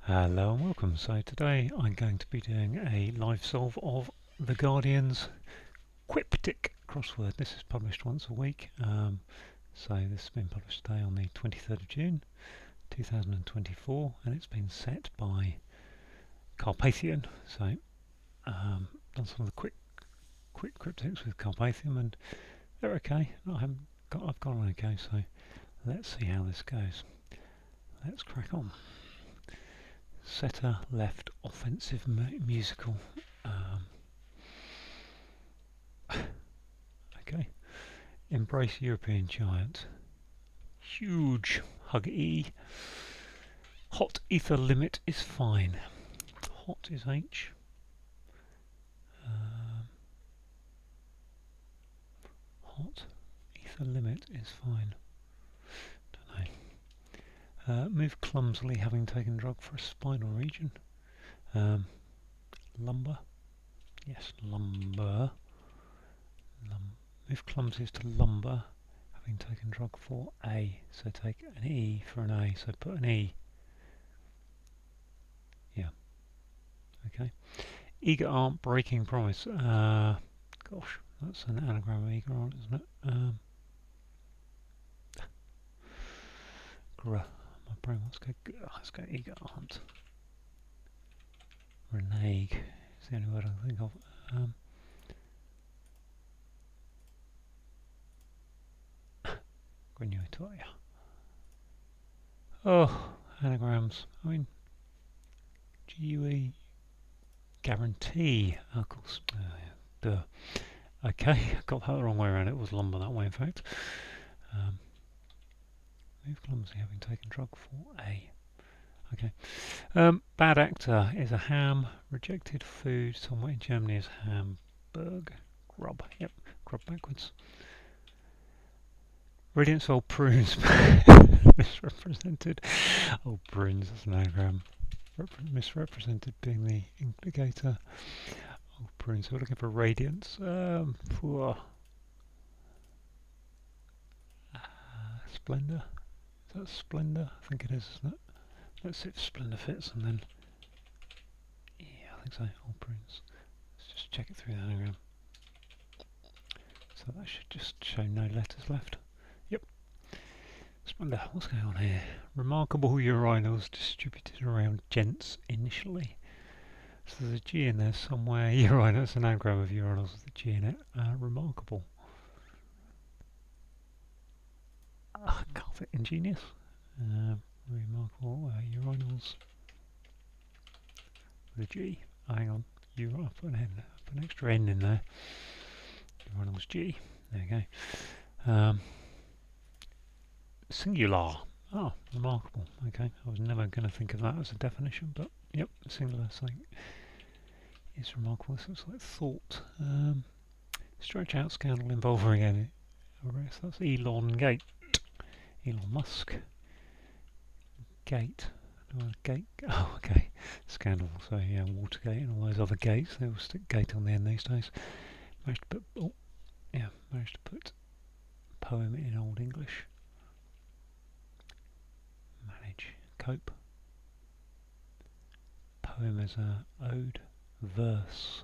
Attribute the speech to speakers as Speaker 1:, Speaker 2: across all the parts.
Speaker 1: Hello and welcome. So today I'm going to be doing a live solve of the Guardian's Quiptic crossword. This is published once a week. So this has been published today on the 23rd of June 2024 and it's been set by Carpathian. So done some of the quick cryptics with Carpathian and they're okay. I've got on okay, so let's see how this goes. Let's crack on. Setter left offensive musical. Okay. Embrace European giant. Huge hug E. Hot ether limit is fine. Hot is H. Hot ether limit is fine. Don't know. Move clumsily, having taken drug for a spinal region. Lumber. Yes, lumber. Move clumsy to lumber, having taken drug for A. So take an E for an A. So put an E. Yeah. Okay. Eager aunt breaking promise. Gosh, that's an anagram of eager aunt, isn't it? My brain wants to go. Let's go eager aunt. Renege is the only word I can think of. Oh, anagrams. I mean, GUE guarantee. Of course. Duh. Okay, I got that the wrong way around. It was lumber that way, in fact. Move clumsy, having taken drug for A. Okay. Bad actor is a ham. Rejected food somewhere in Germany is Hamburg. Grub. Yep, grub backwards. Radiance old prunes. Misrepresented. Old prunes, that's an anagram. Misrepresented being the implicator. Old prunes. So we're looking for radiance. Splendor. Is that Splendor? I think it is, isn't it? Let's see if Splendor fits and then. Yeah, I think so. Old prunes. Let's just check it through the anagram. So that should just show no letters left. Yep. Splendor. What's going on here? Remarkable urinals distributed around gents initially. So there's a G in there somewhere. Urinal. It's an anagram of urinals with a G in it. Remarkable. Can't fit ingenious. Remarkable urinals with a G. Oh, hang on. I'll put an N. Put an extra N in there. Urinals G. There you go. Singular. Oh, remarkable. Okay, I was never going to think of that as a definition, but yep, singular something is remarkable. This looks like thought. Stretch out scandal involving any arrest. That's Elon Gate. Elon Musk. Gate. Gate. Oh, okay. Scandal. So yeah, Watergate and all those other gates. They all stick gate on the end these days. Managed to put poem in Old English. Manage. Cope. Poem as a ode. Verse.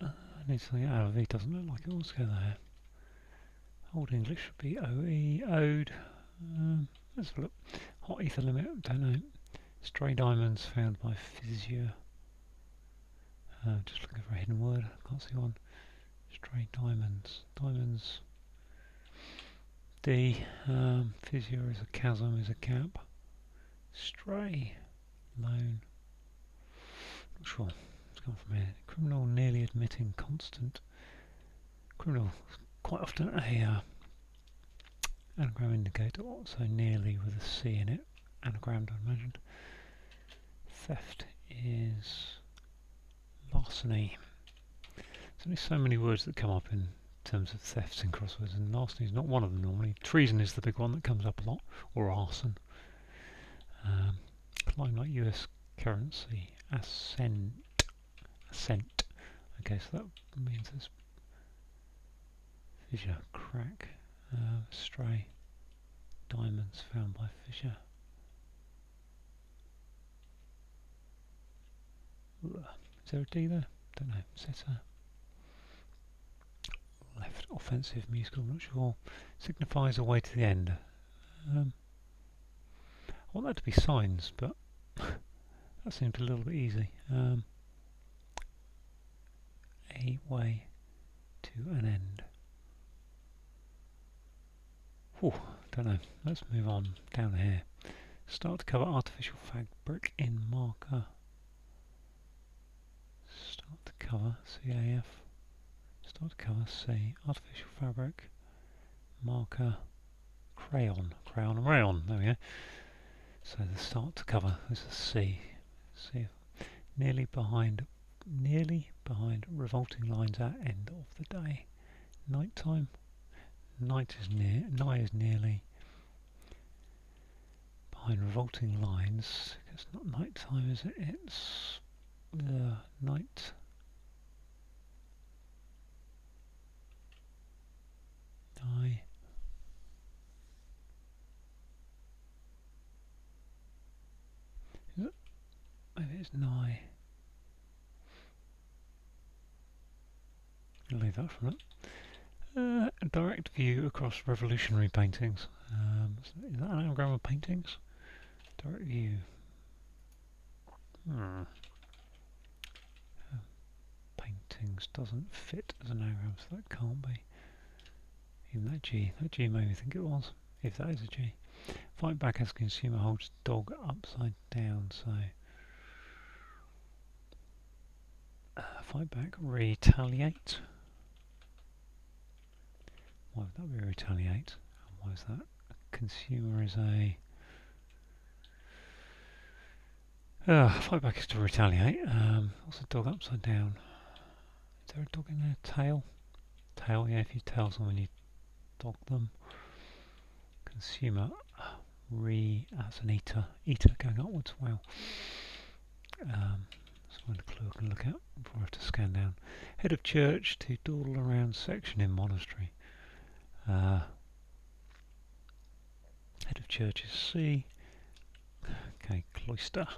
Speaker 1: I need something out of V. Doesn't look like it. Let's go there. Old English would be OE, ode. Let's have a look. Hot ether limit, don't know. Stray diamonds found by physio. Just looking for a hidden word. Can't see one. Stray diamonds. Diamonds. D. Physio is a chasm, is a cap. Stray. Loan. Not sure. It's come from here. Criminal nearly admitting constant. Criminal. Quite often a anagram indicator, so nearly with a C in it. Anagrammed, I imagined. Theft is larceny. There's only so many words that come up in terms of thefts in crosswords, and larceny is not one of them normally. Treason is the big one that comes up a lot, or arson. Climb like US currency, ascent. Okay, so that means there's fissure, crack, stray, diamonds found by fissure. Is there a D there? Don't know. Setter. Left offensive musical, not sure. Signifies a way to the end. I want that to be signs, but that seemed a little bit easy. A way to an end. Whew, don't know. Let's move on down here. Start to cover artificial fabric in marker. Start to cover CAF. Start to cover C. Artificial fabric. Marker. Crayon. Crayon and rayon. There we go. So the start to cover is a C. C. Nearly behind revolting lines at end of the day. Night time. Night is near. Night is nearly behind revolting lines. It's not night time, is it? It's night. Nigh. Is it? Maybe it's nigh. I'll leave that from it. A direct view across revolutionary paintings. Is that an anagram of paintings? Direct view. Paintings doesn't fit as an anagram, so that can't be. Even that G made me think it was, if that is a G. Fight back as consumer holds dog upside down, so... fight back, retaliate. Why would that be retaliate? And why is that? Consumer is a... fight back is to retaliate. What's a dog upside down? Is there a dog in there? Tail? Tail, yeah, if you tail someone you dog them. Consumer, that's an eater. Eater going upwards, wow. That's one clue I can look at before I have to scan down. Head of church to dawdle around section in monastery. Head of church is C. Okay, cloister,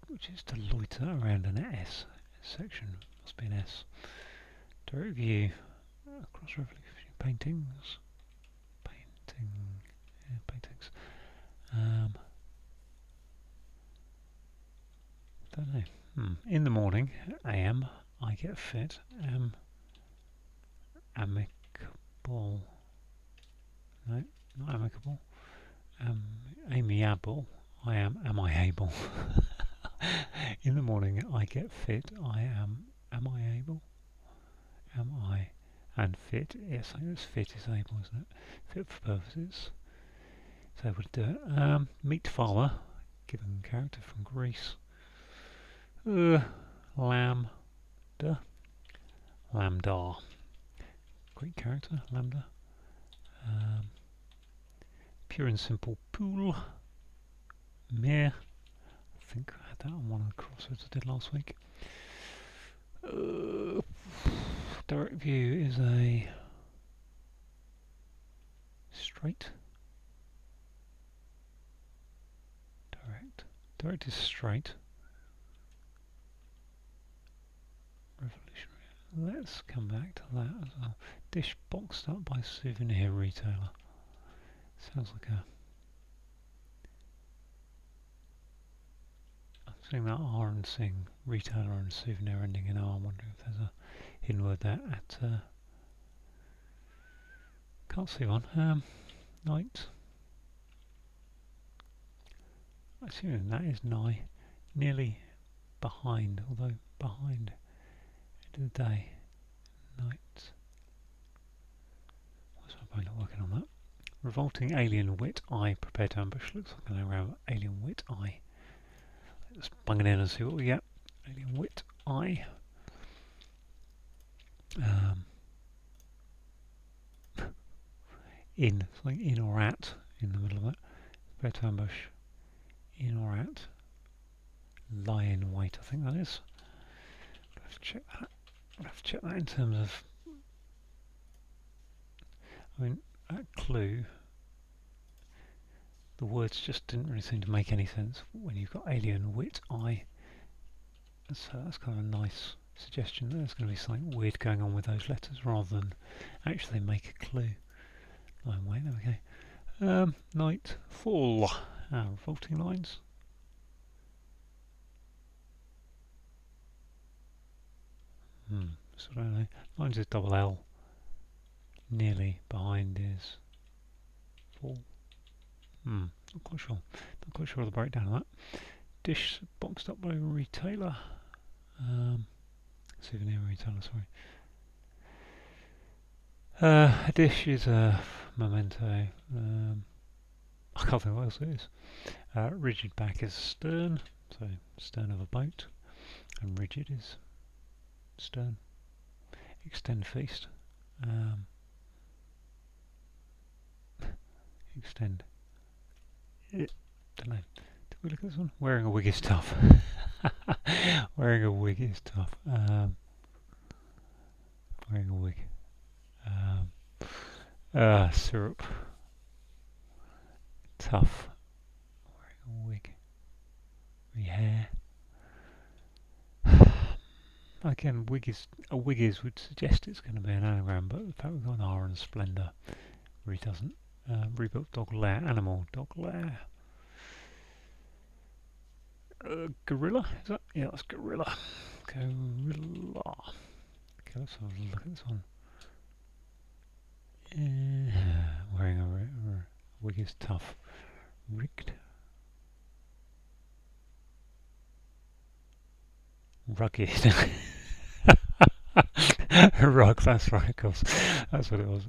Speaker 1: which is to loiter around an S. Section must be an S. Direct view across revolutionary paintings. Paintings. Don't know. In the morning, AM, I get fit. Amicable. No, not amicable. Amiable. Am I able? In the morning, I get fit. Am I able? Am I? And fit, yes, I guess fit is able, isn't it? Fit for purposes. It's able to do it. Meat farmer, given character from Greece. Lambda. Lambda. Greek character, lambda. Pure and simple pool. Mere. I think I had that on one of the crosswords I did last week. Direct view is a straight. Direct is straight. Revolutionary. Let's come back to that as well. Dish boxed up by souvenir retailer. Sounds like a... I'm seeing that R and sing retailer and souvenir ending in R. I'm wondering if there's a hidden word there at... can't see one. Night. I assume that is nigh. Nearly behind, although behind. End of the day. Night. Why is my brain not working on that? Revolting alien wit eye prepared to ambush. Looks like an anagram alien wit eye. Let's bung it in and see what we get. Alien wit eye. In, something in or at in the middle of it. Prepared to ambush. in or out. Lie in wait, I think that is. I'll have to check that. I'll have to check that in terms of, I mean, that clue, the words just didn't really seem to make any sense when you've got alien, wit, eye. So that's kind of a nice suggestion that there's going to be something weird going on with those letters rather than actually make a clue. Line wait, there we go. Nightfall. Revolting lines. So I don't know. Lines is double L. Nearly behind is fall. Not quite sure. Not quite sure of the breakdown of that. Dish boxed up by a retailer. Souvenir retailer, sorry. A dish is a memento. I can't think what else it is. Rigid back is stern, so stern of a boat, and rigid is stern. Extend feast. Extend. Don't know. Did we look at this one? Wearing a wig is tough. Wearing a wig is tough. Wearing a wig. Syrup. Tough. Wearing a wig. Hair. Again, a wig is would suggest it's going to be an anagram, but the fact we've got an R and splendour really doesn't. Rebuilt dog lair, animal dog lair. Gorilla, is that? Yeah, that's gorilla. Gorilla. Okay, let's have a look at this one. Wearing a wig is tough. Rigged. Rugged. Rug, that's right, of course. That's what it was.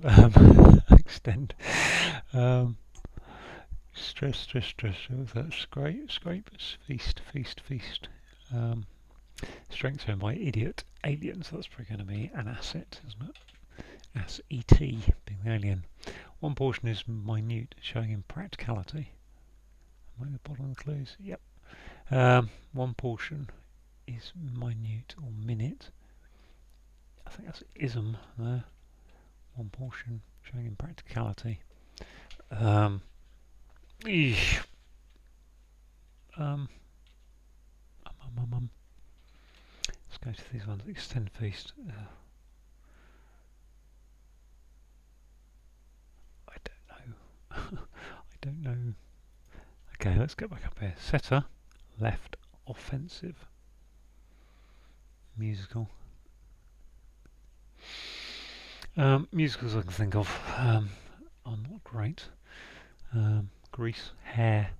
Speaker 1: Extend. Stress. What was that? Scrape. Feast. Strength earned by idiot. Alien, so that's probably going to be an asset, isn't it? As-et, being the alien. One portion is minute, showing in practicality. Am I at the bottom of the clues? Yep. One portion is minute or minute. I think that's ism there. One portion showing in practicality. Let's go to these ones. Extend feast. I don't know. Okay, let's get back up here. Setter, left, offensive. Musical. Musicals I can think of are not great. Grease, Hair.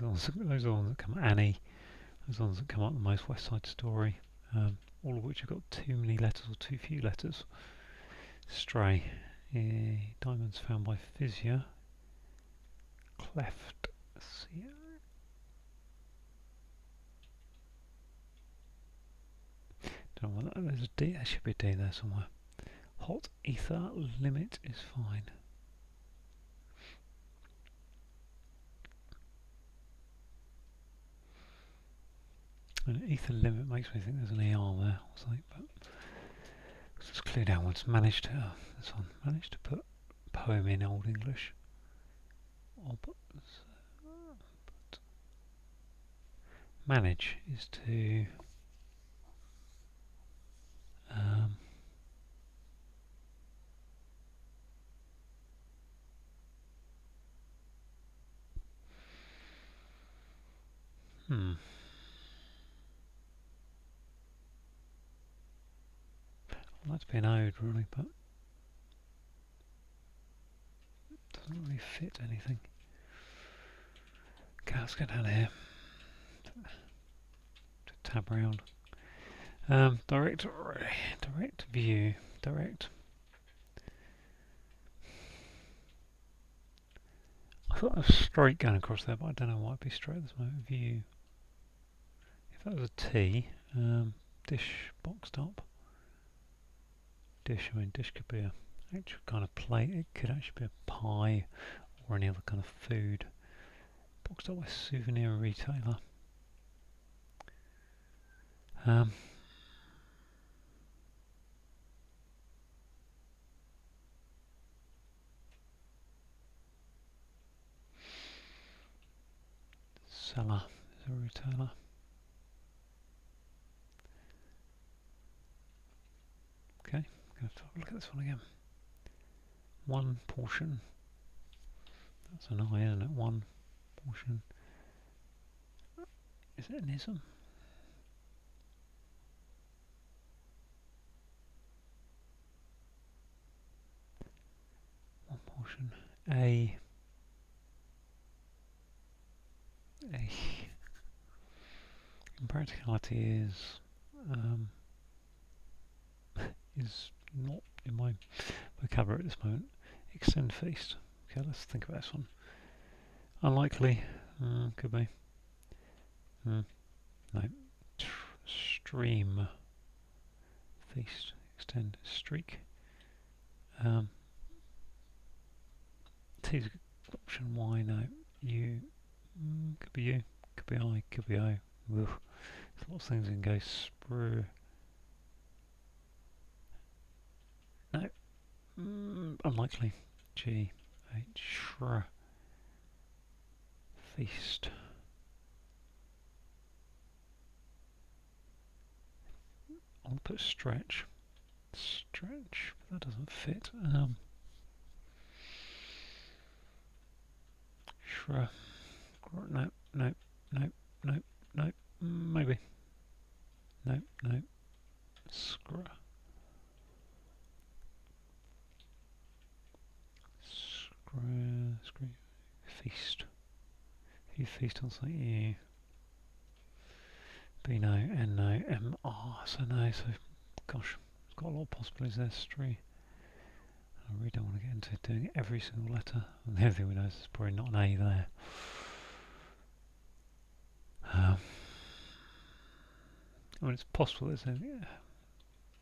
Speaker 1: Those are the ones that come up. Annie. Those are the ones that come up the most. West Side Story. All of which have got too many letters or too few letters. Stray. Diamonds found by Physio. Cleft. Don't know what that, there's a D. There should be a D there somewhere. Hot ether limit is fine. An ether limit makes me think there's an ER there or something, but let's just clear downwards. Managed to put poem in Old English. Manage is to I'd like to be an ode really, but it doesn't really fit anything. Okay, let's go down here. To tab round. Direct view. Direct. I thought there was straight going across there, but I don't know why it'd be straight at this moment. View. If that was a T, dish boxed up. Dish, I mean, dish could be a actual kind of plate. It could actually be a pie or any other kind of food. Boxed up by souvenir retailer. Um, Seller is a retailer. Okay, I'm going to have a look at this one again. One portion. That's an I, isn't it? One portion. Is it an ism? One portion. A. In practicality is not in my vocabulary at this moment. Extend feast. Okay, let's think about this one. Unlikely. Could be. No. Stream. Feast. Extend. Streak. T's option. Y. No. U. Could be U. Could be I. Could be O. Ugh. There's lots of things that can go. Sprue. No. Unlikely. G. H. Shra. Feast. I'll put stretch. Stretch, but that doesn't fit. Shra. No. Maybe. No. Scra. Feast. If you feast on something, you. B no, N no, M R, so no, so gosh, it's got a lot of possibilities there, Stree. I really don't want to get into doing every single letter. And the other thing we know is there's probably not an A there. I mean, it's possible, isn't it? Yeah.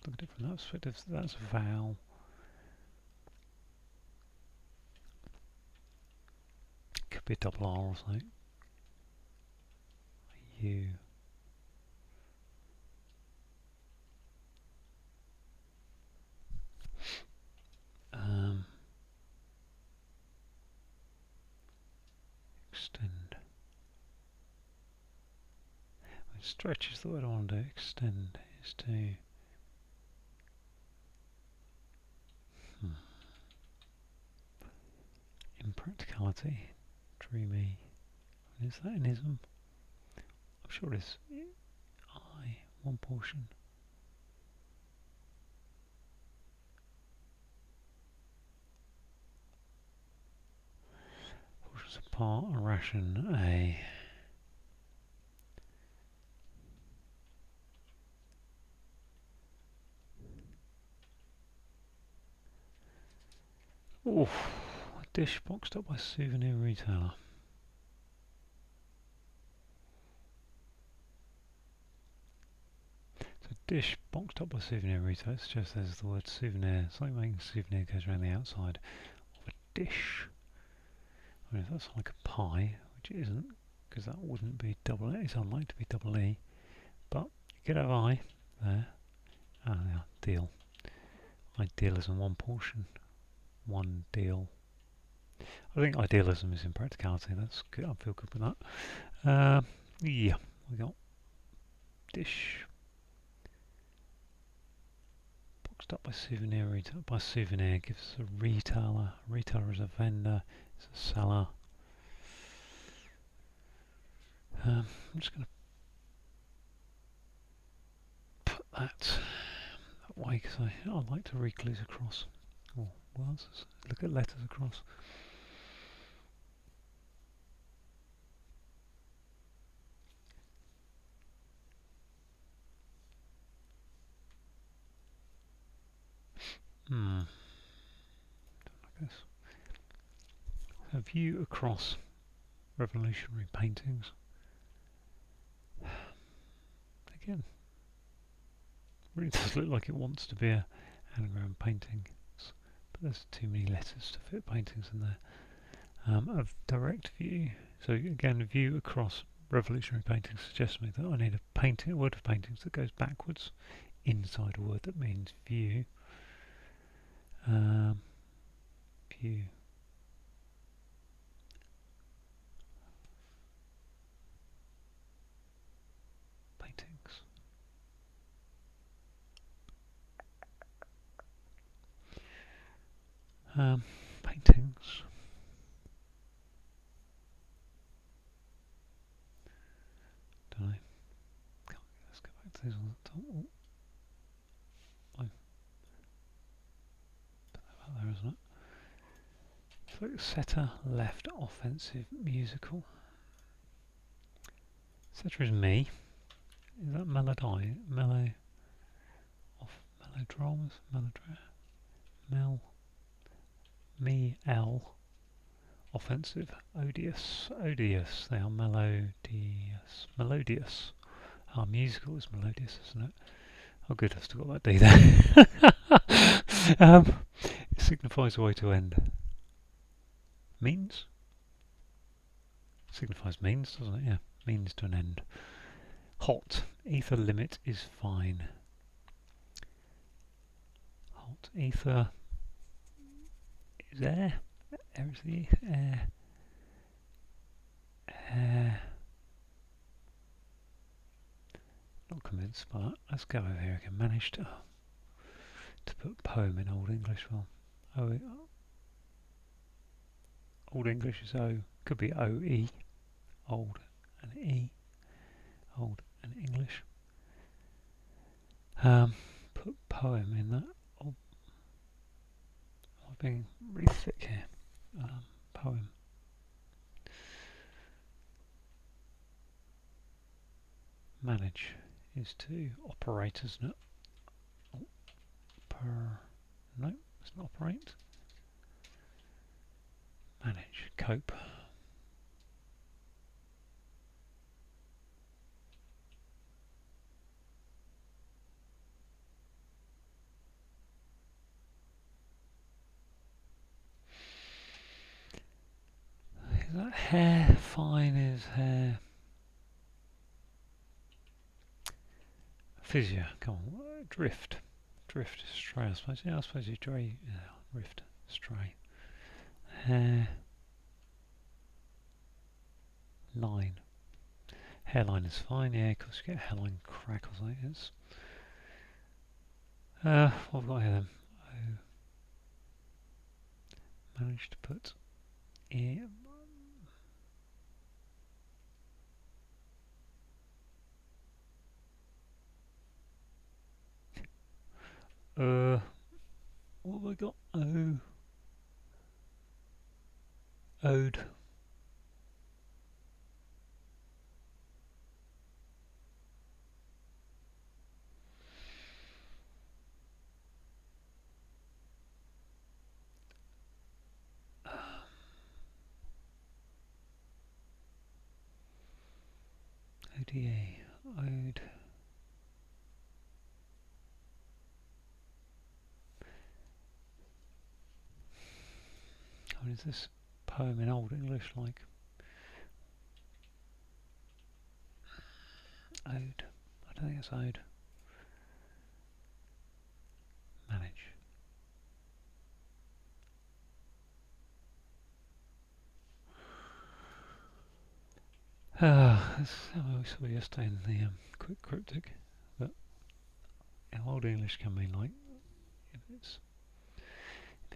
Speaker 1: Look at it from that perspective, that's a vowel. Could be a double R or something. U. Extend. Stretch is the word I want to do. Extend is to. In practicality, dreamy. Is that an ism? I'm sure it is. I, one portion. Portions apart, a ration, a. Oof, a dish boxed up by souvenir retailer. So dish boxed up by souvenir retailer suggests there's the word souvenir. It's like making souvenir goes around the outside of a dish. I mean, if that's like a pie, which it isn't, because that wouldn't be double E. It's unlikely to be double E, but you could have I there. Ah, yeah, deal. Idealism, one portion. One deal. I think idealism is in practicality. That's good. I feel good with that. Yeah, we got dish boxed up by souvenir. By souvenir gives us a retailer. A retailer is a vendor. It's a seller. I'm just going to put that way because I like to read clues across. Or words. Look at letters across. Don't like this. A view across revolutionary paintings. Again, really does look like it wants to be a anagram painting, but there's too many letters to fit paintings in there. Of direct view, So again, view across revolutionary paintings suggests me that I need a word of paintings that goes backwards inside a word that means view. View. Paintings. Paintings. Don't know. Let's go back to these on the top. Oh. Put that there, isn't it? So setter, left, offensive, musical. Setter is me. Is that melody? Melodramas? Me-L. Offensive. Odious. They are melodious. Our musical is melodious, isn't it? Oh good, I've still got that D there. It signifies a way to end. Means? Signifies means, doesn't it? Yeah, means to an end. Hot. Ether limit is fine. Hot. Ether is air. Air is the air. Air. Not convinced by that. Let's go over here again. Managed to put poem in Old English. Well, Old English is O. Could be O-E. Old and E. Old and English. Put poem in that. Oh, I'm being really thick here. Poem. Manage is to operate, isn't it? No, it's not operate. Manage. Cope. Is that hair? Fine is hair. Physio. Come on. Drift. Drift. Stray, I suppose. Yeah, I suppose you stray. Yeah, rift. Stray. Hair. Line. Hairline is fine. Yeah, because you get hairline crackles like this. What have we got here then? Managed to put ear. What have I got? Ode. ODA. Ode. What is this poem in Old English like? Ode. I don't think it's ode. Manage. That's how we saw yesterday in the quick cryptic. But Old English can mean like if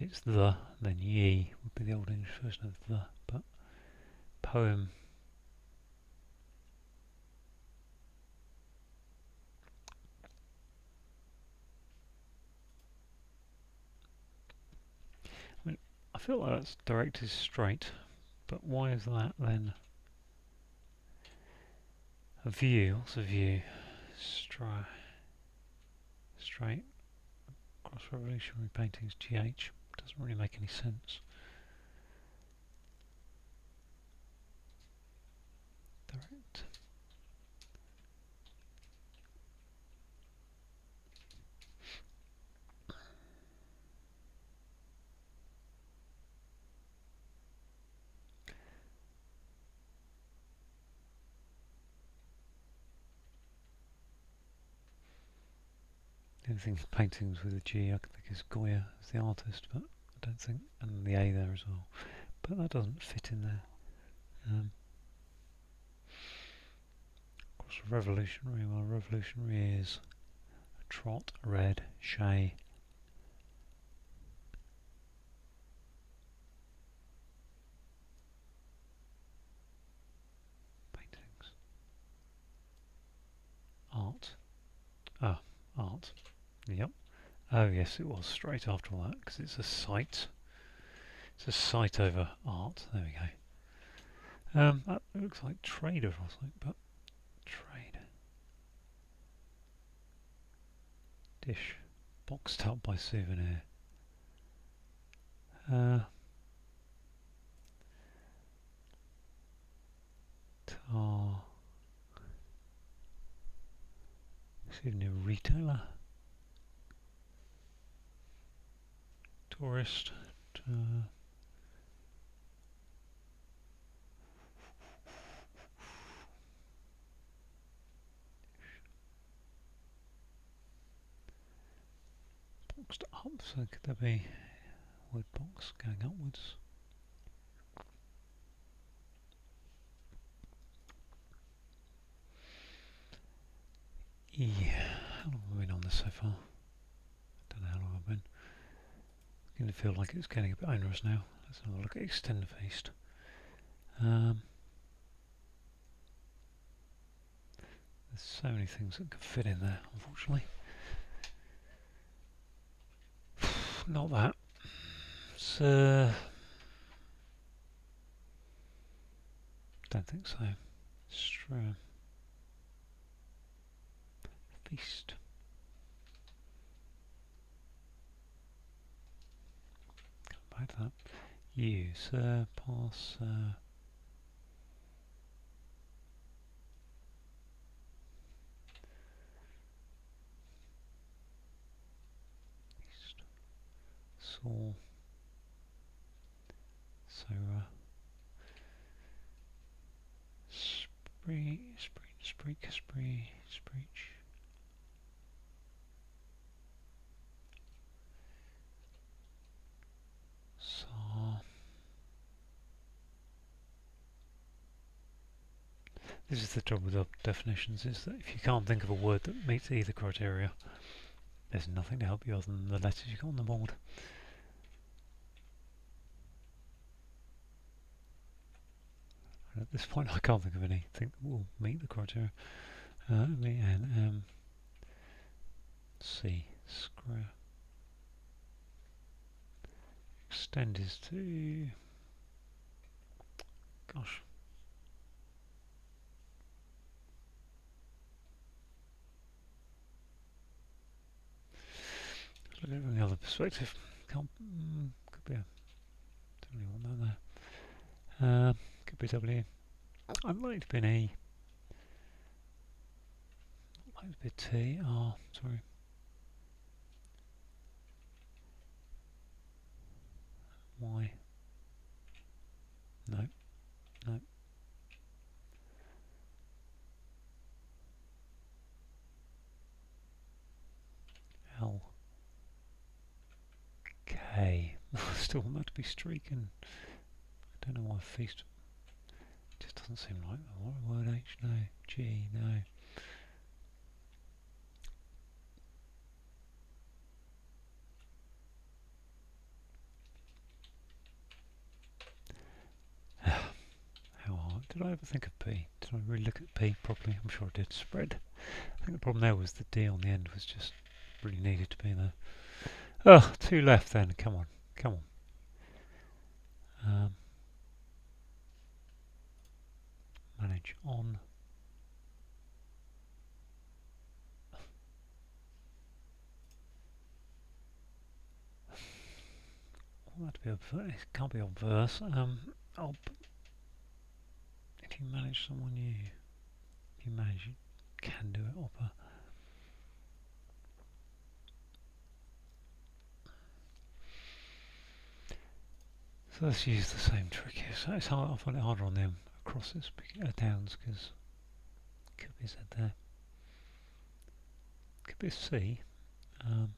Speaker 1: it's the, then ye would be the Old English version of the. But poem. I mean, I feel like that's directed straight, but why is that then? A view. What's a view? Straight. Cross revolutionary paintings. GH doesn't really make any sense. Direct. The only thing paintings with a G I can think is Goya as the artist, but I don't think, and the A there as well. But that doesn't fit in there. Of course, revolutionary. Well, revolutionary is a trot, a red, shay. Paintings. Art. Ah, art. Yep. Oh yes, it was straight after all that, because it's a site. It's a site over art. There we go. That looks like trader or something, but trade. Dish. Boxed up by souvenir. Tar. Souvenir retailer. Tourist. Boxed up, so could there be word box going upwards? Yeah, how long have we been on this so far? I don't know how long I've been. I'm going to feel like it's getting a bit onerous now. Let's have a look at extend the feast. There's so many things that could fit in there, unfortunately. Not that. It's, don't think so. Strew. Feast. Come back to that. Use. Pass. Feast. Saw. Sora. Spree. Spree. Spreech. Saw. This is the trouble with definitions, is that if you can't think of a word that meets either criteria, there's nothing to help you other than the letters you got on the board. And at this point I can't think of anything that will meet the criteria. C. Square. Extend is to... Gosh. Let's look at it from the other perspective. Can't... could be a... Don't really want that there. Could be W. I'd like to be an E. I'd like to be a T. R. Sorry. Y. No. No. L. K. I still want that to be streaking. I don't know why feast. It just doesn't seem like the word H. No. G. No. How hard? Did I ever think of P? Did I really look at P properly? I'm sure I did. Spread. I think the problem there was the D on the end was just really needed to be there. Oh, two left then. Come on. Come on. Manage on. Well, that'd be it can't be obverse. If you manage someone you manage, you can do it. Opera. So let's use the same trick here. So it's hard. I find it harder on them crosses, downs, because could be Z there. Could be a C. Let's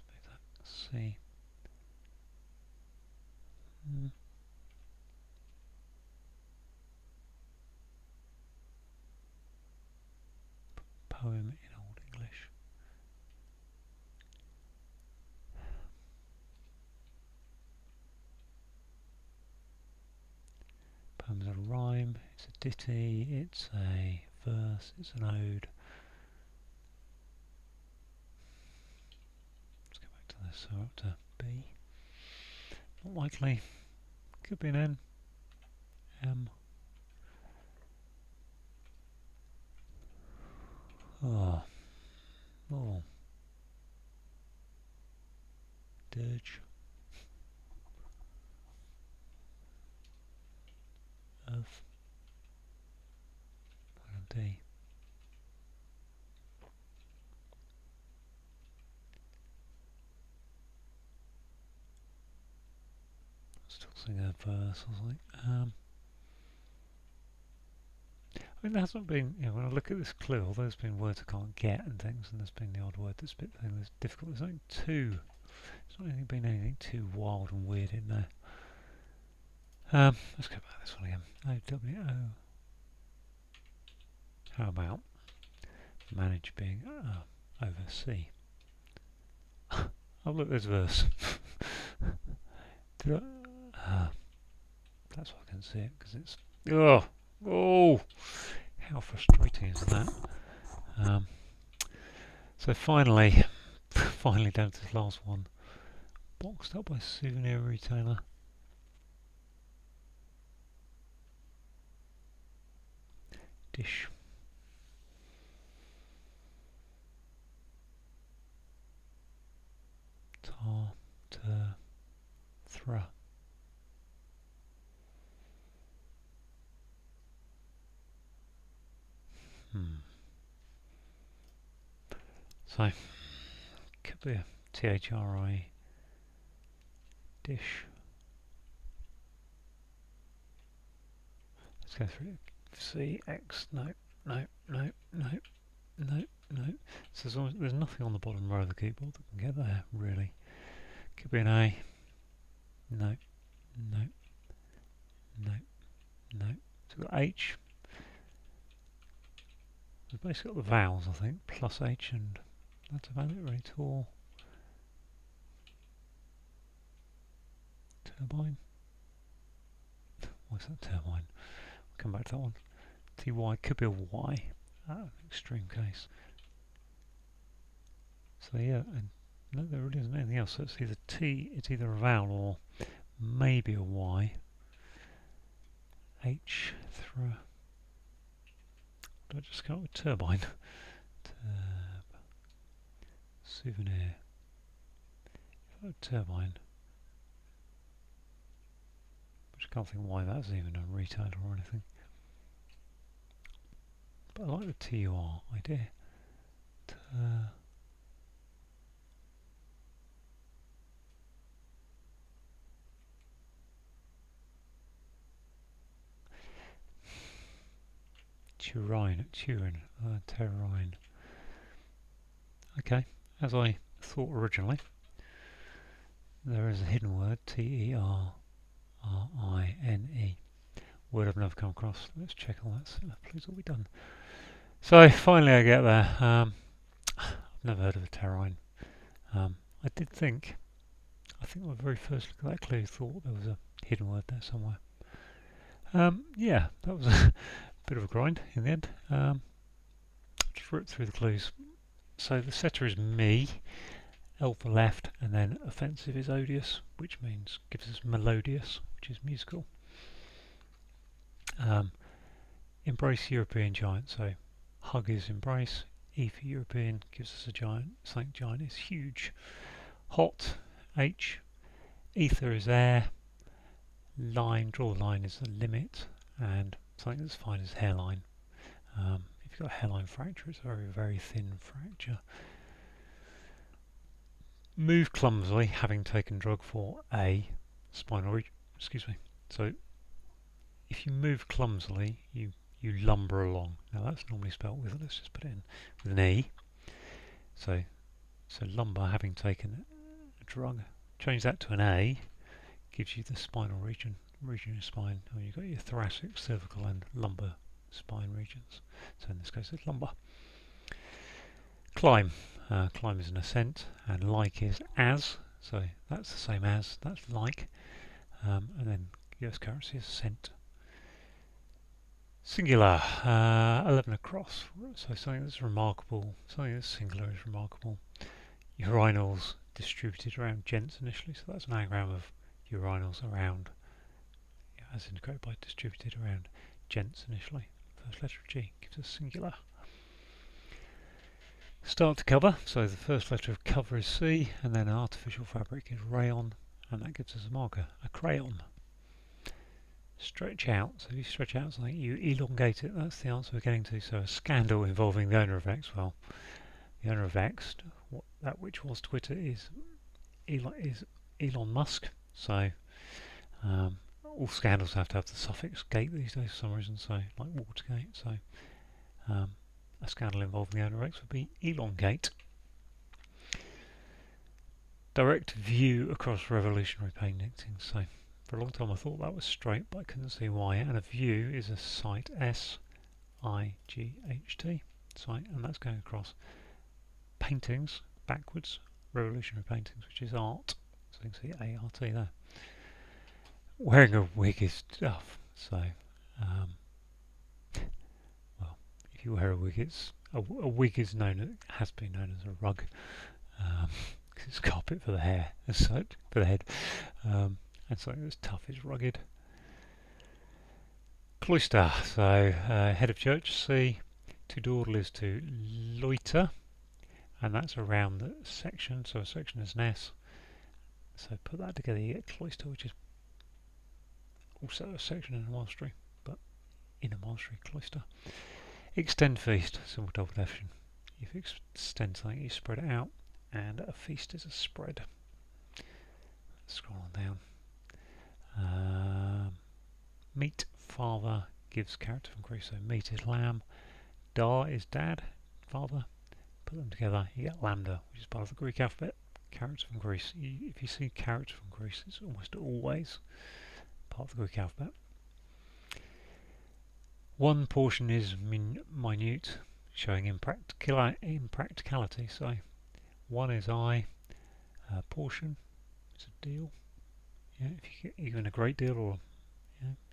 Speaker 1: make that C. Poem in Old English. Poem's a rhyme, it's a ditty, it's a verse, it's an ode. Let's go back to this, so up to B. Not likely. Could be an N. M. Oh. Oh. Dirge. Of. D. Still sing a verse or something. I mean, there hasn't been, when I look at this clue, although there's been words I can't get and things, and there's been the odd word that's a bit thing that's difficult, there's not been anything too wild and weird in there. Let's go back to this one again. O-W-O. How about manage being over C? Oh look, there's verse. Did I? That's why I can see it, because it's... Oh! How frustrating is that? So finally down to this last one. Boxed up by souvenir retailer. Dish. Tar. Ter. Thra. So, could be a THRI dish. Let's go through C, X, no. So there's nothing on the bottom row of the keyboard that can get there, really. Could be an A. No. So we've got H. We've basically got the vowels, I think, plus H, and that's about it, really. Tor. Turbine. What's that turbine? We'll come back to that one. TY could be a Y. Extreme case. So yeah, and no, there really isn't anything else. So it's either T, it's either a vowel or maybe a Y. H, through. Do I just come up with turbine? Turb. Souvenir. If I have turbine, which I can't think why that's even a retailer or anything. But I like the TUR idea. Turin, Terrine. Okay, as I thought originally, there is a hidden word, T-E-R-R-I-N-E. Word I've never come across. Let's check all that. Please all be done. So finally I get there. I've never heard of a Terrine. I think my very first look at that clue thought there was a hidden word there somewhere. Yeah, that was a bit of a grind in the end. Just rip through the clues. So the setter is me, L for left, and then offensive is odious, which means gives us melodious, which is musical. Embrace European giant, so hug is embrace, E for European gives us a giant, something giant is huge. Hot, H, ether is air, line, draw the line is the limit, and something that's fine is hairline. If you've got a hairline fracture, it's a very, very thin fracture. Move clumsily, having taken drug for a spinal region. Excuse me. So, if you move clumsily, you lumber along. Now that's normally spelled with, let's just put it in with an E. So lumbar, having taken a drug, change that to an A, gives you the spinal region of spine. Or you've got your thoracic, cervical, and lumbar spine regions. So in this case, it's lumbar. Climb. Climb is an ascent, and like is as. So that's the same as. That's like. And then US currency is ascent. Singular, 11 across, so something that's remarkable, something that's singular is remarkable. Urinals distributed around gents initially, so that's an anagram of urinals around, as indicated by distributed around gents initially. First letter of G gives us singular. Start to cover, so the first letter of cover is C, and then artificial fabric is rayon, and that gives us a marker, a crayon. Stretch out, so if you stretch out something, you elongate it, that's the answer we're getting to. So a scandal involving the owner of X, well, the owner of X, that which was Twitter, is Elon Musk, so all scandals have to have the suffix gate these days for some reason, so like Watergate, so a scandal involving the owner of X would be elongate. Direct view across revolutionary painting, so for a long time I thought that was straight, but I couldn't see why. And a view is a sight, S-I-G-H-T, sight, and that's going across paintings backwards, revolutionary paintings, which is art. So you can see A-R-T there. Wearing a wig is tough. So, well, if you wear a wig, it's a wig is has been known as a rug. It's carpet for the hair, as such, for the head. And something that's tough is rugged. Cloister, so head of church, C. To dawdle is to loiter, and that's around the section, so a section is an S. So put that together, you get cloister, which is also a section in a monastery, but in a monastery, cloister. Extend feast, simple double definition. If you extend something, you spread it out, and a feast is a spread. Let's scroll on down. Meat, father, gives character from Greece, so meat is lamb, da is dad, father, put them together, you get lambda, which is part of the Greek alphabet, character from Greece. If you see character from Greece, it's almost always part of the Greek alphabet. One portion is minute, showing impracticality, so one is I, portion, it's a deal. Yeah, if you get even a great deal, or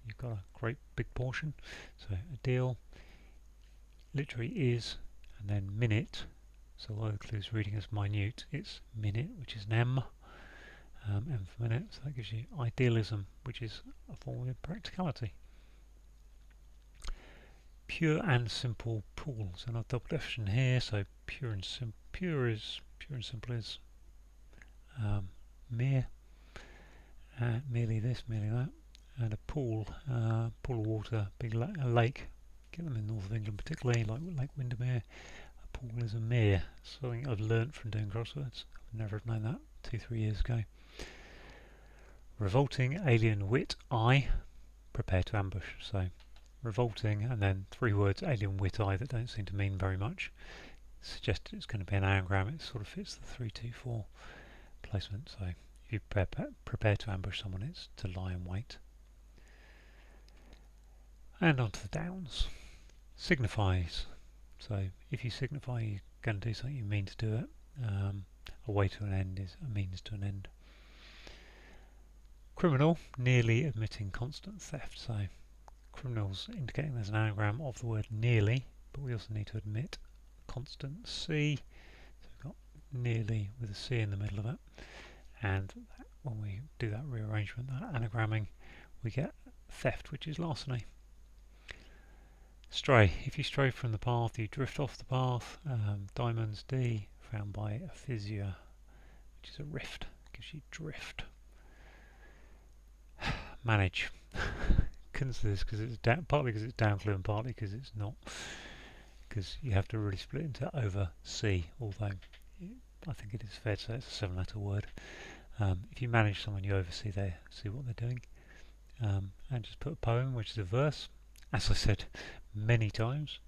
Speaker 1: you've got a great big portion, so a deal literally is, and then minute, so although the clue is reading as minute, it's minute, which is an M, M for minute, so that gives you idealism, which is a form of impracticality. Pure and simple pool, so not double definition here, so pure and simple is mere, merely this, merely that. And a pool, pool of water, big a lake, get them in the north of England particularly, like Lake Windermere. A pool is a mere, something I've learnt from doing crosswords. I've never have known that 2-3 years ago. Revolting alien wit, I, prepare to ambush. So revolting, and then 3 words, alien wit, I, that don't seem to mean very much. Suggested it's going to be an anagram, it sort of fits the 3-2-4 placement. So if you prepare to ambush someone, it's to lie in wait. And on to the downs. Signifies. So if you signify you're going to do something, you mean to do it. A way to an end is a means to an end. Criminal, nearly admitting constant theft. So criminals indicating there's an anagram of the word nearly, but we also need to admit constant C. So we've got nearly with a C in the middle of it. And when we do that rearrangement, that anagramming, we get theft, which is larceny. Stray. If you stray from the path, you drift off the path. Diamonds, D, found by a fissure, which is a rift. Gives you drift. Manage. Couldn't say this because it's partly because it's down clue and partly because it's not. Because you have to really split into oversee, although I think it is fair to say it's a 7-letter word. If you manage someone, you oversee see what they're doing. And just put a poem, which is a verse, as I said many times,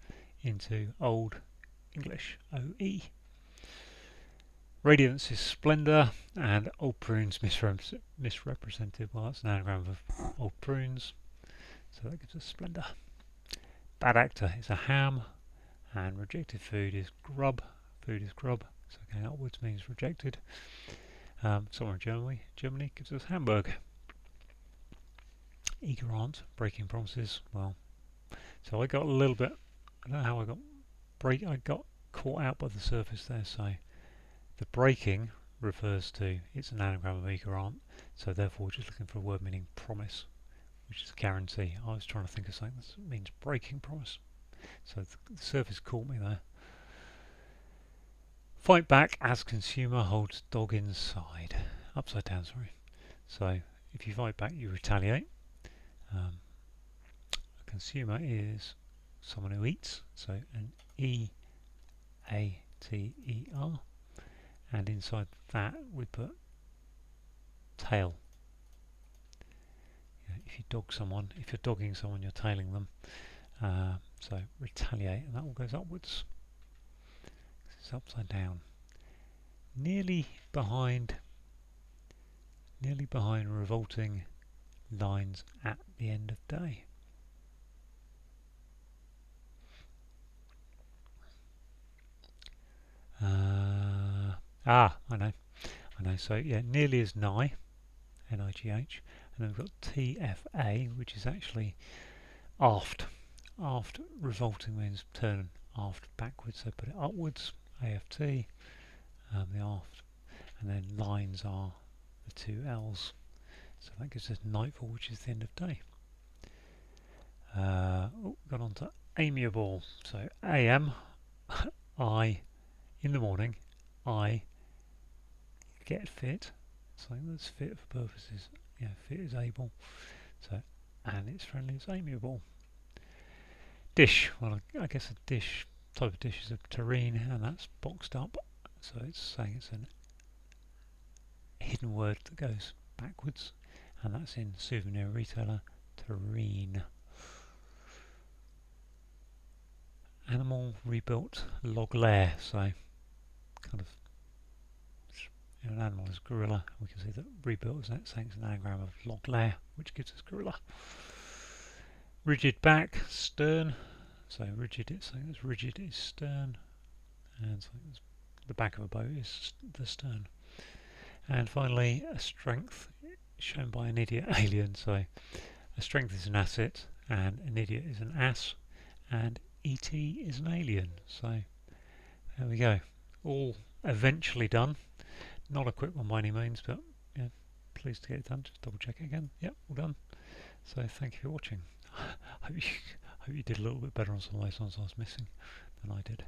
Speaker 1: into Old English, OE. Radiance is splendour, and old prunes misrepresented. Well, that's an anagram of old prunes, so that gives us splendour. Bad actor is a ham, and rejected food is grub. Food is grub, so going upwards means rejected. Somewhere in Germany gives us Hamburg. Eager aunt, breaking promises. Well, so I got a little bit. I don't know how I got caught out by the surface there. So the breaking refers to, it's an anagram of eager aunt. So therefore, we're just looking for a word meaning promise, which is a guarantee. I was trying to think of something that means breaking promise. So the surface caught me there. Fight back as consumer holds dog inside. Upside down, sorry. So if you fight back, you retaliate. A consumer is someone who eats, so an E-A-T-E-R. And inside that we put tail. If you dog someone, if you're dogging someone, you're tailing them. So retaliate, and that all goes upwards. It's upside down. Nearly behind revolting lines at the end of day. I know. So yeah, nearly is nigh, N-I-G-H, and then we've got T-F-A, which is actually aft. Aft, revolting means turn aft backwards, so put it upwards, A-F-T, the aft, and then lines are the two L's, so that gives us nightfall, which is the end of day. Got on to amiable, so A-M, I, in the morning, I get fit, something that's fit for purposes, fit is able, so, and it's friendly, it's amiable. Dish, well I guess a dish, type of dish is a terrine, and that's boxed up, so it's saying it's a hidden word that goes backwards, and that's in souvenir retailer, terrine. Animal rebuilt log lair, so kind of, an animal is gorilla. We can see that rebuilt is saying it's an anagram of log lair, which gives us gorilla. Rigid back, stern. So rigid, it's saying that's rigid is stern, and so the back of a boat is the stern. And finally, a strength shown by an idiot alien. So a strength is an asset, and an idiot is an ass, and ET is an alien. So there we go. All eventually done. Not a quick one by any means, but yeah, pleased to get it done. Just double check it again. Yep, all done. So thank you for watching. Hope you did a little bit better on some of those ones I was missing than I did.